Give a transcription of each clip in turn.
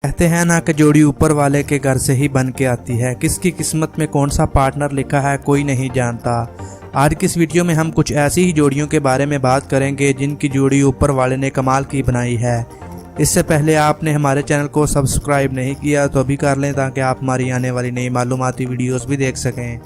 कहते हैं ना कि जोड़ी ऊपर वाले के घर से ही बन के आती है। किसकी किस्मत में कौन सा पार्टनर लिखा है कोई नहीं जानता। आज की इस वीडियो में हम कुछ ऐसी ही जोड़ियों के बारे में बात करेंगे जिनकी जोड़ी ऊपर वाले ने कमाल की बनाई है। इससे पहले आपने हमारे चैनल को सब्सक्राइब नहीं किया तो अभी कर लें ताकि आप हमारी आने वाली नई मालूमाती वीडियोस भी देख सकें।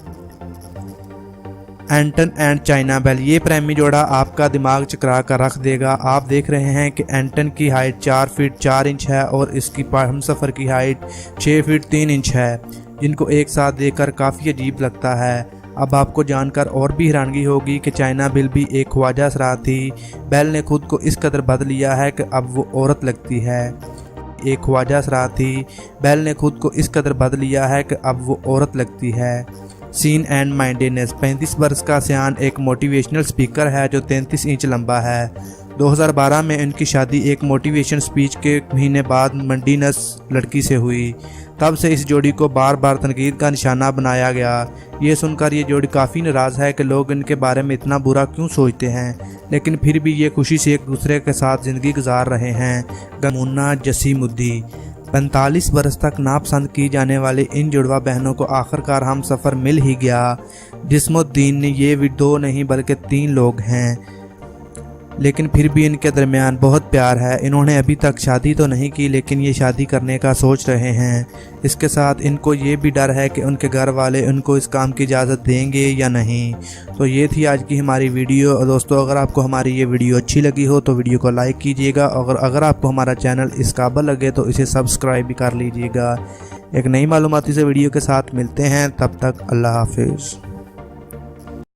एंटन एंड चाइना बेल, ये प्रेमी जोड़ा आपका दिमाग चकरा कर रख देगा। आप देख रहे हैं कि एंटन की हाइट 4 फीट 4 इंच है और इसकी हमसफ़र की हाइट 6 फीट 3 इंच है, जिनको एक साथ देखकर काफ़ी अजीब लगता है। अब आपको जानकर और भी हैरानगी होगी कि चाइना बेल भी एक ख्वाजा असरार थी। बेल ने खुद को इस कदर बदल लिया है कि अब वो औरत लगती है। एक ख्वाजा असरार थी, बेल ने खुद को इस कदर बदल लिया है कि अब वो औरत लगती है। सीन एंड माइंडेडनेस, 35 वर्ष का सियान एक मोटिवेशनल स्पीकर है जो 33 इंच लंबा है। 2012 में इनकी शादी एक मोटिवेशन स्पीच के महीने बाद मंडीनस लड़की से हुई। तब से इस जोड़ी को बार बार तनकीद का निशाना बनाया गया। ये सुनकर ये जोड़ी काफ़ी नाराज़ है कि लोग इनके बारे में इतना बुरा क्यों सोचते हैं, लेकिन फिर भी ये खुशी से एक दूसरे के साथ ज़िंदगी गुजार रहे हैं। गमुन्ना जसीमुद्दी, 45 बरस तक नापसंद की जाने वाली इन जुड़वा बहनों को आखिरकार हम सफ़र मिल ही गया। जिस्मुद्दीन ने ये भी 2 नहीं बल्कि 3 लोग हैं, लेकिन फिर भी इनके दरमियान बहुत प्यार है। इन्होंने अभी तक शादी तो नहीं की लेकिन ये शादी करने का सोच रहे हैं। इसके साथ इनको ये भी डर है कि उनके घर वाले उनको इस काम की इजाज़त देंगे या नहीं। तो ये थी आज की हमारी वीडियो। और दोस्तों, अगर आपको हमारी ये वीडियो अच्छी लगी हो तो वीडियो को लाइक कीजिएगा, और अगर आपको हमारा चैनल इस काबिल लगे तो इसे सब्सक्राइब भी कर लीजिएगा। एक नई मालूमाती से वीडियो के साथ मिलते हैं, तब तक अल्लाह हाफिज़।